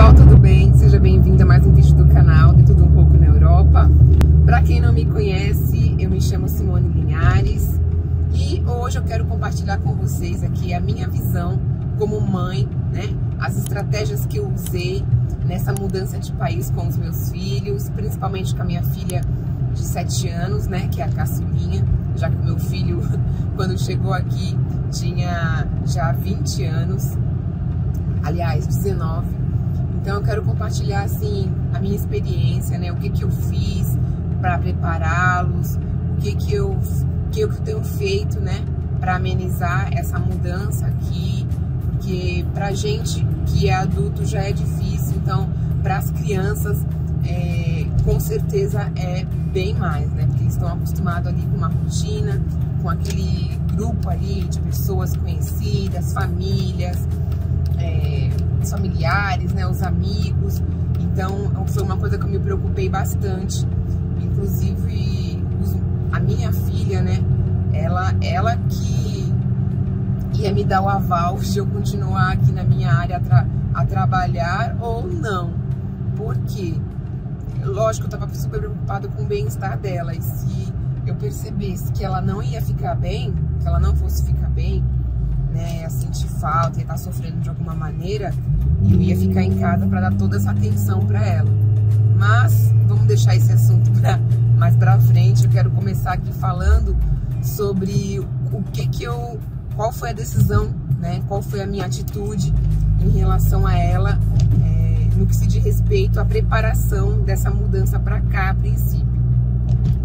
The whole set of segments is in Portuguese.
pessoal, tudo bem? Seja bem-vindo a mais um vídeo do canal de Tudo Um Pouco na Europa. Para quem não me conhece, eu me chamo Simone Linhares e hoje eu quero compartilhar com vocês aqui a minha visão como mãe, né? As estratégias que eu usei nessa mudança de país com os meus filhos, principalmente com a minha filha de 7 anos, né? Que é a caçulinha, já que o meu filho, quando chegou aqui, tinha já 20 anos, aliás, 19. Então eu quero compartilhar assim a minha experiência, né? O que eu fiz para prepará-los, o que eu tenho feito, né? Para amenizar essa mudança aqui, porque pra gente que é adulto já é difícil, então para as crianças com certeza é bem mais, né? Porque eles estão acostumados ali com uma rotina, com aquele grupo ali de pessoas conhecidas, famílias, os familiares, né, os amigos. Então foi uma coisa que eu me preocupei bastante. Inclusive a minha filha, né, ela que ia me dar o aval de eu continuar aqui na minha área a trabalhar ou não. Por quê? Lógico, eu estava super preocupada com o bem-estar dela, e se eu percebesse que ela não ia ficar bem, que ela não fosse ficar bem, né, a sentir falta e estar sofrendo de alguma maneira, eu ia ficar em casa para dar toda essa atenção para ela. Mas vamos deixar esse assunto mais para frente. Eu quero começar aqui falando sobre qual foi a decisão, né, qual foi a minha atitude em relação a ela, no que se diz respeito à preparação dessa mudança para cá a princípio.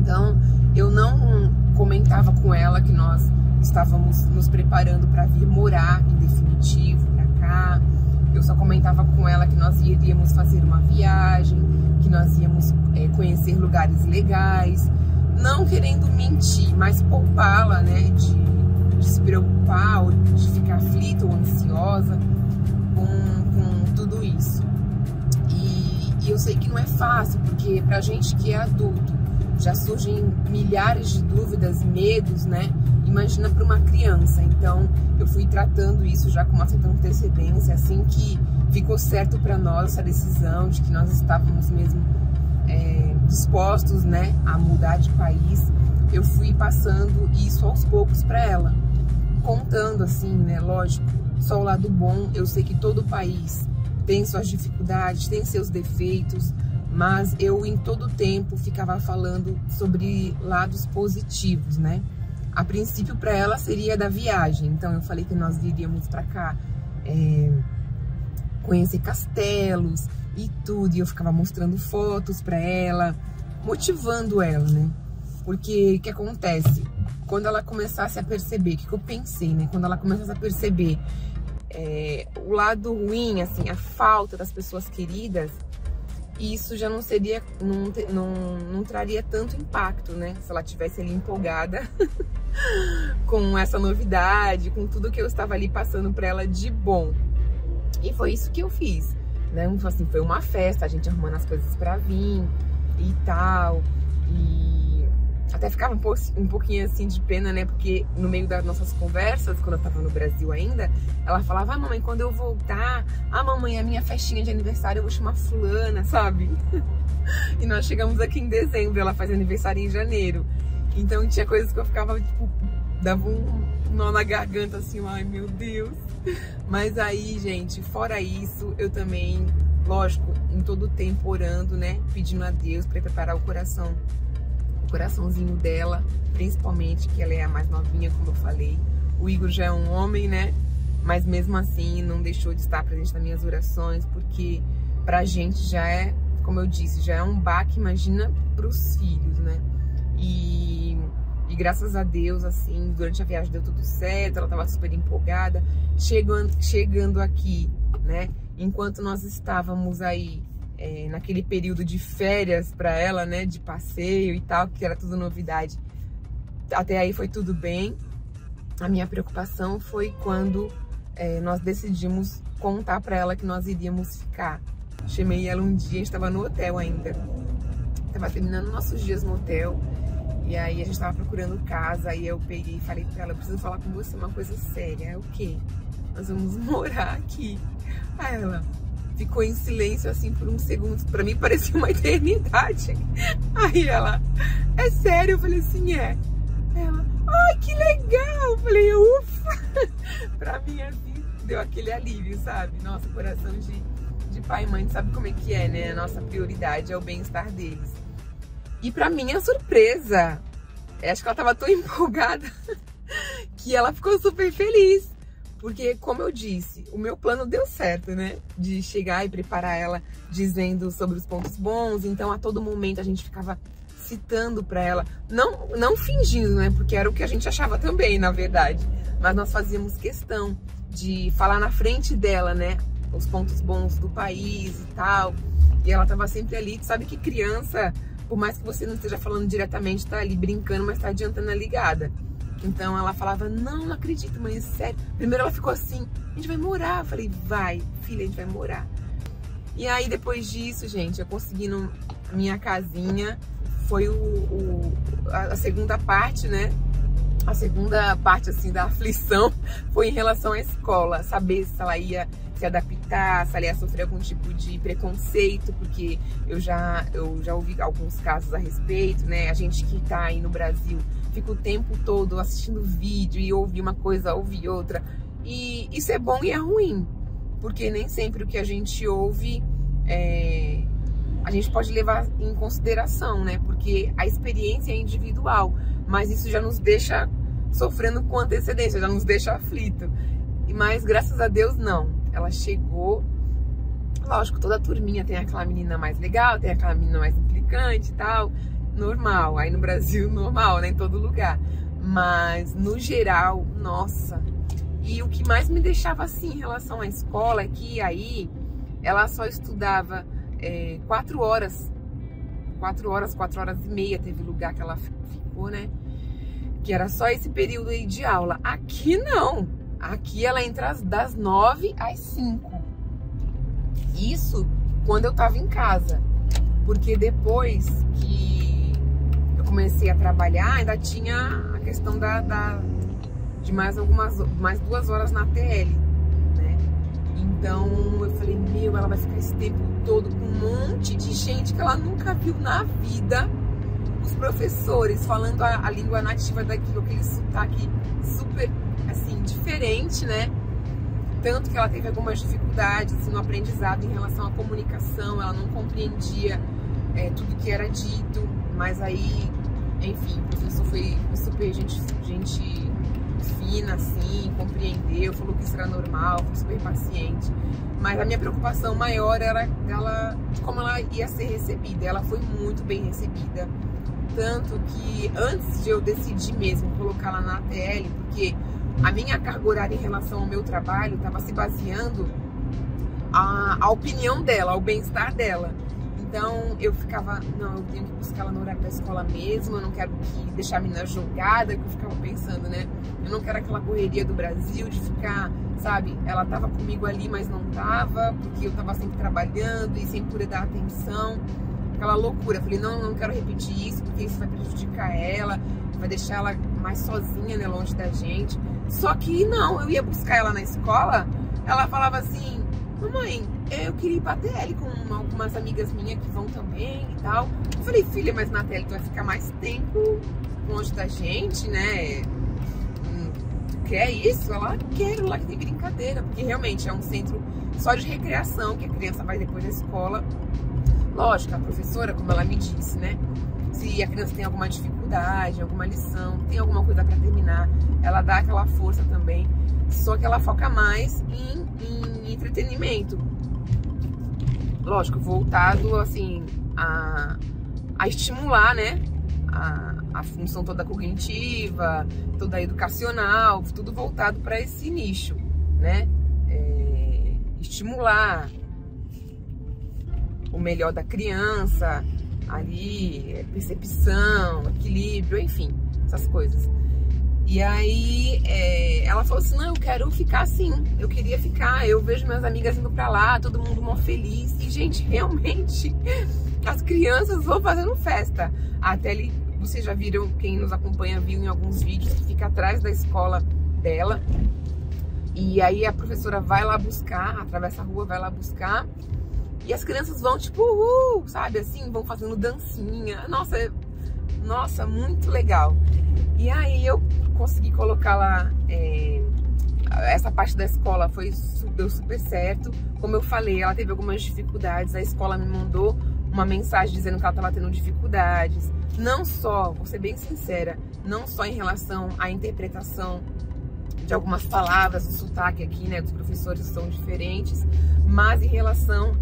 Então eu não comentava com ela que nós estávamos nos preparando para vir morar em definitivo para cá. Eu só comentava com ela que nós iríamos fazer uma viagem, que nós íamos conhecer lugares legais, não querendo mentir, mas poupá-la, né, de se preocupar, ou de ficar aflita ou ansiosa com tudo isso. E eu sei que não é fácil, porque pra gente que é adulto já surgem milhares de dúvidas, medos, né? Imagina para uma criança. Então eu fui tratando isso já com uma certa antecedência, assim que ficou certo para nós essa decisão de que nós estávamos mesmo dispostos, né, a mudar de país. Eu fui passando isso aos poucos para ela, contando assim, né, lógico, só o lado bom. Eu sei que todo país tem suas dificuldades, tem seus defeitos, mas eu em todo tempo ficava falando sobre lados positivos, né? A princípio para ela seria da viagem, então eu falei que nós iríamos para cá conhecer castelos e tudo, e eu ficava mostrando fotos para ela, motivando ela, né? Porque o que acontece? Quando ela começasse a perceber, o que eu pensei, né? Quando ela começasse a perceber o lado ruim, assim, a falta das pessoas queridas, isso já não seria, não traria tanto impacto, né? Se ela tivesse ali empolgada com essa novidade, com tudo que eu estava ali passando para ela de bom. E foi isso que eu fiz, né? Assim, foi uma festa, a gente arrumando as coisas para vir e tal. E até ficava um pouquinho assim de pena, né? Porque no meio das nossas conversas, quando eu tava no Brasil ainda, ela falava: ah, mamãe, quando eu voltar, mamãe, a minha festinha de aniversário eu vou chamar fulana, sabe? E nós chegamos aqui em dezembro, ela faz aniversário em janeiro. Então tinha coisas que eu ficava, tipo, dava um nó na garganta, assim, ai meu Deus. Mas aí, gente, fora isso, eu também, lógico, em todo o tempo orando, né? Pedindo a Deus para preparar o coraçãozinho dela, principalmente que ela é a mais novinha, como eu falei. O Igor já é um homem, né? Mas mesmo assim não deixou de estar presente nas minhas orações, porque pra gente já é, como eu disse, já é um baque, imagina pros filhos, né? E graças a Deus, assim, durante a viagem deu tudo certo, ela tava super empolgada. Chegando aqui, né? Enquanto nós estávamos aí naquele período de férias para ela, né, de passeio e tal, que era tudo novidade, até aí foi tudo bem. A minha preocupação foi quando nós decidimos contar para ela que nós iríamos ficar. Chamei ela um dia, a gente estava no hotel ainda, estava terminando nossos dias no hotel, e aí a gente estava procurando casa, aí eu peguei e falei para ela: eu preciso falar com você uma coisa séria. É o quê? Nós vamos morar aqui. Aí ela: ficou em silêncio assim por uns segundos. Pra mim parecia uma eternidade. Aí ela, é sério? Eu falei assim, é. Ela, ai, que legal! Eu falei, ufa! Pra mim, assim, deu aquele alívio, sabe? Nossa, coração de pai e mãe, sabe como é que é, né? A nossa prioridade é o bem-estar deles. E pra minha surpresa, acho que ela tava tão empolgada que ela ficou super feliz. Porque, como eu disse, o meu plano deu certo, né? De chegar e preparar ela dizendo sobre os pontos bons. Então, a todo momento, a gente ficava citando pra ela. Não fingindo, né? Porque era o que a gente achava também, na verdade. Mas nós fazíamos questão de falar na frente dela, né? Os pontos bons do país e tal. E ela tava sempre ali. Tu sabe que criança, por mais que você não esteja falando diretamente, tá ali brincando, mas tá de antena ligada. Então ela falava, não acredito, mãe, é sério. Primeiro ela ficou assim, a gente vai morar. Eu falei, vai, filha, a gente vai morar. E aí depois disso, gente, eu consegui minha casinha. Foi a segunda parte, né? A segunda parte, assim, da aflição foi em relação à escola. Saber se ela ia se adaptar, se ela ia sofrer algum tipo de preconceito, porque eu já ouvi alguns casos a respeito, né? A gente que tá aí no Brasil fica o tempo todo assistindo vídeo e ouve uma coisa, ouve outra. E isso é bom e é ruim, porque nem sempre o que a gente ouve a gente pode levar em consideração, né? Porque a experiência é individual, mas isso já nos deixa sofrendo com antecedência, já nos deixa aflito. Mas graças a Deus não. Ela chegou, lógico, toda a turminha tem aquela menina mais legal, tem aquela menina mais implicante e tal, normal. Aí no Brasil, normal, né? Em todo lugar. Mas no geral, nossa. E o que mais me deixava assim em relação à escola é que aí ela só estudava 4 horas. 4 horas e meia teve lugar que ela ficou, né? Que era só esse período aí de aula. Aqui não. Aqui ela entra das 9 às 5. Isso quando eu tava em casa. Porque depois que eu comecei a trabalhar, ainda tinha a questão de mais 2 horas na TL, né? Então eu falei, meu, ela vai ficar esse tempo todo com um monte de gente que ela nunca viu na vida. Os professores falando a língua nativa daqui, aquele sotaque super, assim, diferente, né? Tanto que ela teve algumas dificuldades assim, no aprendizado em relação à comunicação, ela não compreendia tudo que era dito, mas aí, enfim, o professor foi super gente fina, assim, compreendeu, falou que isso era normal, foi super paciente. Mas a minha preocupação maior era como ela ia ser recebida. Ela foi muito bem recebida. Tanto que antes de eu decidir mesmo colocá-la na ATL, porque a minha carga horária em relação ao meu trabalho estava se baseando a opinião dela, ao bem-estar dela. Então eu ficava, não, eu tenho que buscar ela no horário da escola mesmo, eu não quero deixar a menina jogada, que eu ficava pensando, né? Eu não quero aquela correria do Brasil de ficar, sabe? Ela tava comigo ali, mas não tava, porque eu tava sempre trabalhando e sem poder dar atenção. Aquela loucura. Eu falei, não quero repetir isso, porque isso vai prejudicar ela, vai deixar ela mais sozinha, né, longe da gente. Só que não, eu ia buscar ela na escola, ela falava assim, mamãe, eu queria ir pra TL com algumas amigas minhas que vão também e tal. Eu falei, filha, mas na TL tu vai ficar mais tempo longe da gente, né? Quer isso? Ela, quero lá que tem brincadeira, porque realmente é um centro só de recreação, que a criança vai depois da escola. Lógico, a professora, como ela me disse, né? Se a criança tem alguma dificuldade, alguma lição, tem alguma coisa para terminar, ela dá aquela força também. Só que ela foca mais em entretenimento. Lógico, voltado, assim, a estimular, né? A função toda cognitiva, toda educacional, tudo voltado para esse nicho, né? Estimular o melhor da criança, ali, percepção, equilíbrio, enfim, essas coisas. E aí, ela falou assim, não, eu quero ficar assim, eu queria ficar, eu vejo minhas amigas indo pra lá, todo mundo mó feliz, e gente, realmente, as crianças vão fazendo festa. Até ali, vocês já viram, quem nos acompanha viu em alguns vídeos, que fica atrás da escola dela, E aí a professora vai lá buscar, atravessa a rua, vai lá buscar. E as crianças vão tipo, sabe, assim, vão fazendo dancinha. Nossa, muito legal. E aí eu consegui colocar lá, essa parte da escola deu super certo. Como eu falei, ela teve algumas dificuldades, a escola me mandou uma mensagem dizendo que ela estava tendo dificuldades. Não só, vou ser bem sincera, não só em relação à interpretação de algumas palavras, o sotaque aqui, né, dos professores são diferentes, mas em relação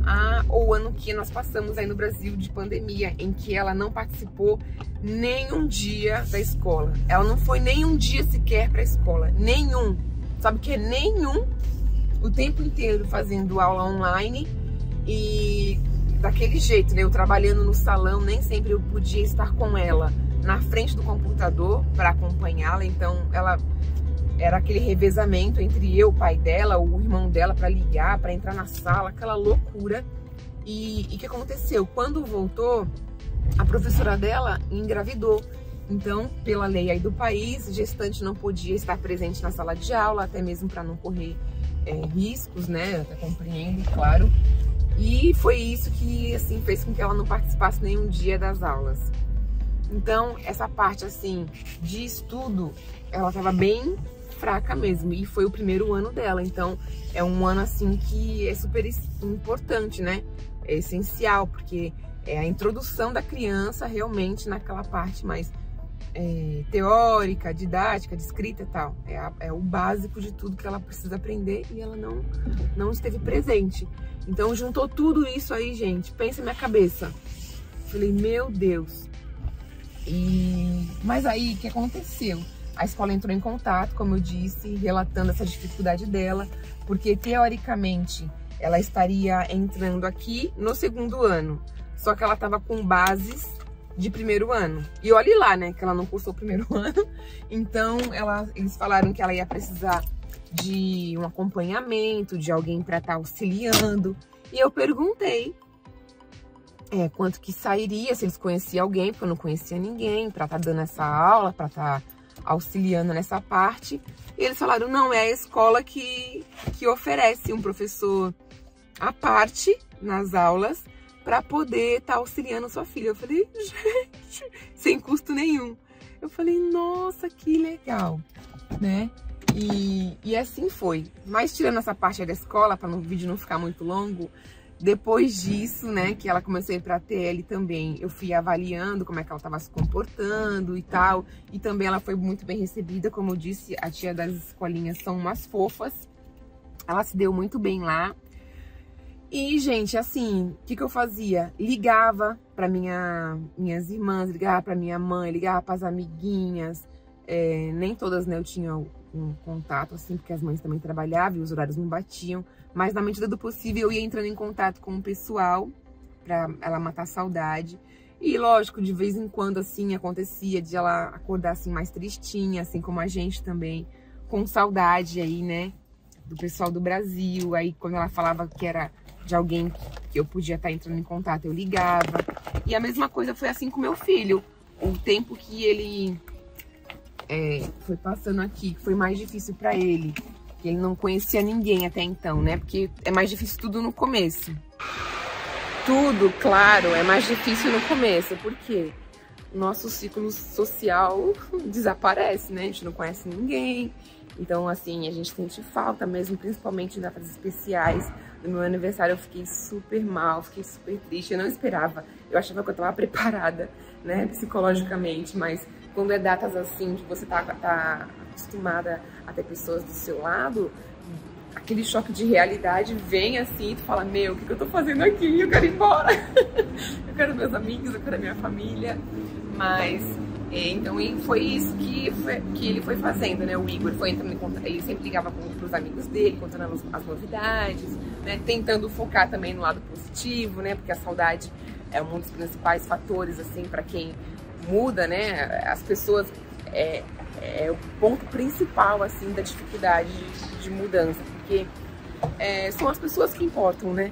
ao ano que nós passamos aí no Brasil de pandemia, em que ela não participou nenhum dia da escola. Ela não foi nenhum dia sequer para a escola, nenhum. Sabe o que é nenhum? O tempo inteiro fazendo aula online e daquele jeito, né, eu trabalhando no salão, nem sempre eu podia estar com ela na frente do computador para acompanhá-la, então ela era aquele revezamento entre eu, o pai dela, o irmão dela para ligar, para entrar na sala, aquela loucura. E o que aconteceu? Quando voltou, a professora dela engravidou. Então, pela lei aí do país, gestante não podia estar presente na sala de aula, até mesmo para não correr riscos, né? Eu até compreendo, claro. E foi isso que, assim, fez com que ela não participasse nenhum dia das aulas. Então, essa parte, assim, de estudo, ela estava bem fraca mesmo, e foi o primeiro ano dela, então é um ano assim que é super importante, né? É essencial, porque é a introdução da criança realmente naquela parte mais teórica, didática, de escrita e tal. É o básico de tudo que ela precisa aprender e ela não esteve presente. Então juntou tudo isso aí, gente, pensa na minha cabeça. Falei, meu Deus. Mas aí, o que aconteceu? A escola entrou em contato, como eu disse, relatando essa dificuldade dela, porque teoricamente ela estaria entrando aqui no segundo ano, só que ela estava com bases de primeiro ano. E olhe lá, né, que ela não cursou o primeiro ano, então eles falaram que ela ia precisar de um acompanhamento, de alguém para estar auxiliando. E eu perguntei quanto que sairia, se eles conheciam alguém, porque eu não conhecia ninguém, para estar dando essa aula, para estar auxiliando nessa parte. E eles falaram, não, é a escola que oferece um professor à parte nas aulas para poder estar auxiliando sua filha. Eu falei, gente, sem custo nenhum. Eu falei, nossa, que legal, né? E assim foi. Mas tirando essa parte da escola, para o vídeo não ficar muito longo, depois disso, né, que ela começou a ir para a TL também, eu fui avaliando como é que ela estava se comportando e tal. E também ela foi muito bem recebida, como eu disse, a tia das escolinhas são umas fofas. Ela se deu muito bem lá. E, gente, assim, o que eu fazia? Ligava para minhas irmãs, ligava para minha mãe, ligava para as amiguinhas. Nem todas, né, eu tinha um contato, assim, porque as mães também trabalhavam e os horários não batiam. Mas na medida do possível eu ia entrando em contato com o pessoal pra ela matar a saudade. E lógico, de vez em quando assim acontecia de ela acordar assim mais tristinha, assim como a gente também, com saudade aí, né, do pessoal do Brasil. Aí quando ela falava que era de alguém que eu podia estar entrando em contato, eu ligava. E a mesma coisa foi assim com meu filho. O tempo que ele foi passando aqui, que foi mais difícil pra ele. Ele não conhecia ninguém até então, né? Porque é mais difícil tudo no começo. Tudo, claro, é mais difícil no começo. Porque o nosso ciclo social desaparece, né? A gente não conhece ninguém. Então, assim, a gente sente falta mesmo, principalmente em datas especiais. No meu aniversário eu fiquei super mal, fiquei super triste. Eu não esperava. Eu achava que eu tava preparada, né? Psicologicamente, mas quando é datas assim, que você tá acostumada a ter pessoas do seu lado, aquele choque de realidade vem assim, e tu fala, meu, o que eu tô fazendo aqui? Eu quero ir embora. Eu quero meus amigos, eu quero a minha família. Mas, então, foi isso que ele foi fazendo, né? O Igor foi entrando em contato, ele sempre ligava pros amigos dele, contando as novidades, né? Tentando focar também no lado positivo, né? Porque a saudade é um dos principais fatores, assim, para quem muda, né? As pessoas é o ponto principal, assim, da dificuldade de mudança, porque são as pessoas que importam, né?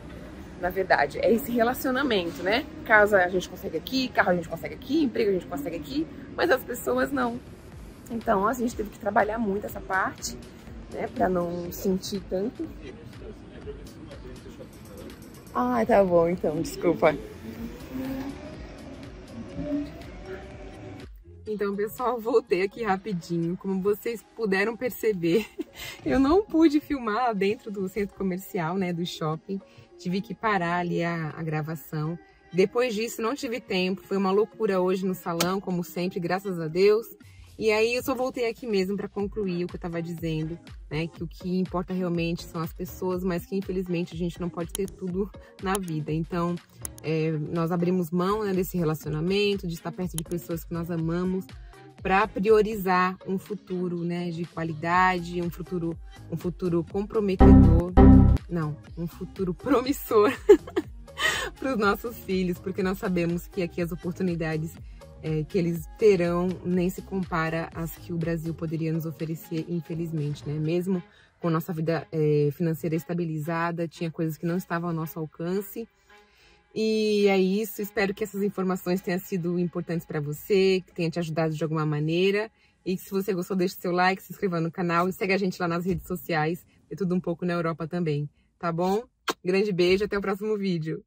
Na verdade, é esse relacionamento, né? Casa a gente consegue aqui, carro a gente consegue aqui, emprego a gente consegue aqui, mas as pessoas não. Então, a gente teve que trabalhar muito essa parte né? Pra não sentir tanto. Ah, tá bom então, desculpa. Então, pessoal, voltei aqui rapidinho. Como vocês puderam perceber, eu não pude filmar dentro do centro comercial, né, do shopping. Tive que parar ali a gravação. Depois disso, não tive tempo. Foi uma loucura hoje no salão, como sempre, graças a Deus. E aí, eu só voltei aqui mesmo para concluir o que eu estava dizendo, né, que o que importa realmente são as pessoas, mas que infelizmente a gente não pode ter tudo na vida. Então, nós abrimos mão, né, desse relacionamento, de estar perto de pessoas que nós amamos, para priorizar um futuro, né, de qualidade, um futuro comprometedor, não, um futuro promissor para os nossos filhos, porque nós sabemos que aqui as oportunidades que eles terão nem se compara às que o Brasil poderia nos oferecer, infelizmente, né? Mesmo com nossa vida financeira estabilizada, tinha coisas que não estavam ao nosso alcance. E é isso, espero que essas informações tenham sido importantes para você, que tenha te ajudado de alguma maneira. E se você gostou, deixe seu like, se inscreva no canal e segue a gente lá nas redes sociais. É tudo um pouco na Europa também, tá bom? Grande beijo, até o próximo vídeo.